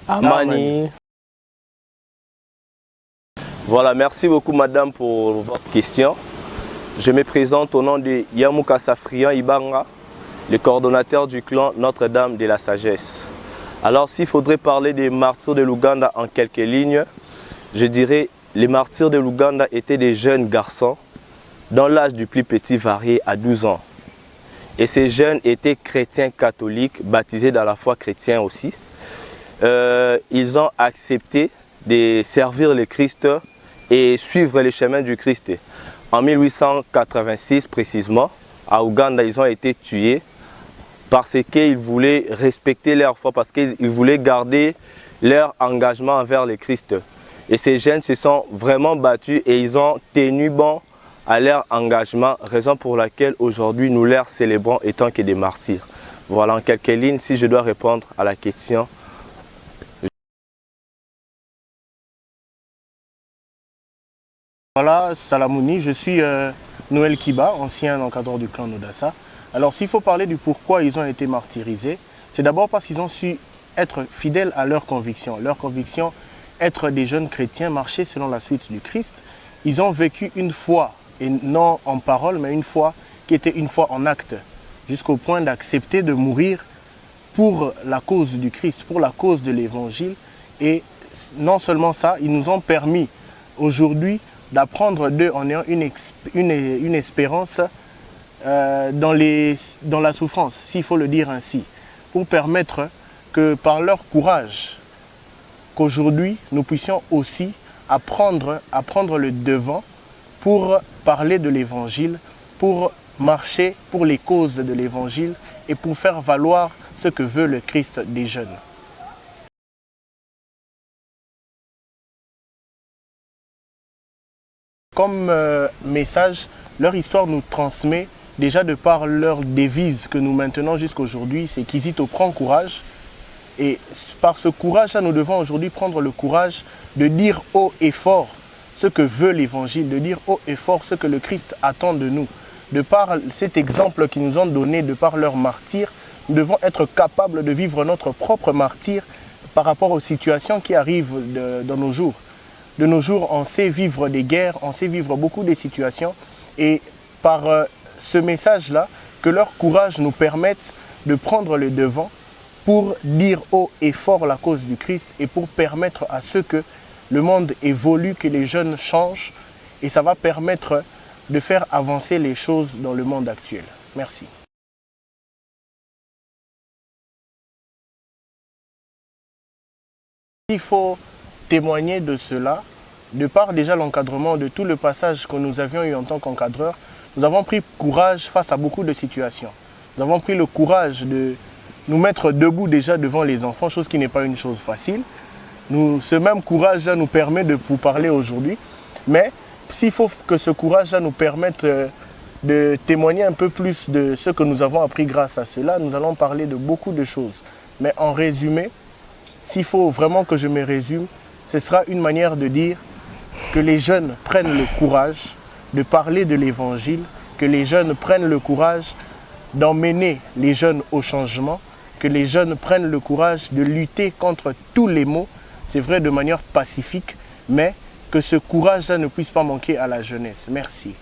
Amani. Voilà, merci beaucoup madame pour votre question. Je me présente au nom de Yamouka Safrian Ibanga, le coordonnateur du clan Notre-Dame de la Sagesse. Alors s'il faudrait parler des martyrs de l'Ouganda en quelques lignes, je dirais les martyrs de l'Ouganda étaient des jeunes garçons dont l'âge du plus petit variait à 12 ans. Et ces jeunes étaient chrétiens catholiques, baptisés dans la foi chrétienne aussi. Ils ont accepté de servir le Christ et suivre les chemins du Christ. En 1886 précisément, à Ouganda, ils ont été tués parce qu'ils voulaient respecter leur foi, parce qu'ils voulaient garder leur engagement envers le Christ. Et ces jeunes se sont vraiment battus et ils ont tenu bon à leur engagement, raison pour laquelle aujourd'hui nous leur célébrons étant que des martyrs. Voilà en quelques lignes, si je dois répondre à la question. Voilà, Salamouni, je suis Noël Kiba, ancien encadreur du clan Nodassa. Alors s'il faut parler du pourquoi ils ont été martyrisés, c'est d'abord parce qu'ils ont su être fidèles à leurs convictions. Leur conviction, être des jeunes chrétiens, marcher selon la suite du Christ. Ils ont vécu une foi, et non en parole, mais une foi qui était une foi en acte, jusqu'au point d'accepter de mourir pour la cause du Christ, pour la cause de l'Évangile. Et non seulement ça, ils nous ont permis aujourd'hui d'apprendre d'eux en ayant une espérance dans la souffrance, s'il faut le dire ainsi, pour permettre que par leur courage, qu'aujourd'hui nous puissions aussi apprendre le devant pour parler de l'Évangile, pour marcher pour les causes de l'Évangile et pour faire valoir ce que veut le Christ des jeunes. Comme message, leur histoire nous transmet, déjà de par leur devise que nous maintenons jusqu'à aujourd'hui, c'est Kizito prend courage. Et par ce courage-là, nous devons aujourd'hui prendre le courage de dire haut et fort ce que veut l'Évangile, de dire haut et fort ce que le Christ attend de nous. De par cet exemple qu'ils nous ont donné, de par leur martyr, nous devons être capables de vivre notre propre martyr par rapport aux situations qui arrivent dans nos jours. De nos jours, on sait vivre des guerres, on sait vivre beaucoup de situations. Et par ce message-là, que leur courage nous permette de prendre le devant pour dire haut et fort la cause du Christ et pour permettre à ce que le monde évolue, que les jeunes changent. Et ça va permettre de faire avancer les choses dans le monde actuel. Merci. Il faut témoigner de cela, de par déjà l'encadrement de tout le passage que nous avions eu en tant qu'encadreur. Nous avons pris courage face à beaucoup de situations. Nous avons pris le courage de nous mettre debout déjà devant les enfants, chose qui n'est pas une chose facile. Ce même courage-là nous permet de vous parler aujourd'hui. Mais s'il faut que ce courage-là nous permette de témoigner un peu plus de ce que nous avons appris grâce à cela, nous allons parler de beaucoup de choses. Mais en résumé, s'il faut vraiment que je me résume, ce sera une manière de dire que les jeunes prennent le courage de parler de l'Évangile, que les jeunes prennent le courage d'emmener les jeunes au changement, que les jeunes prennent le courage de lutter contre tous les maux, c'est vrai de manière pacifique, mais que ce courage-là ne puisse pas manquer à la jeunesse. Merci.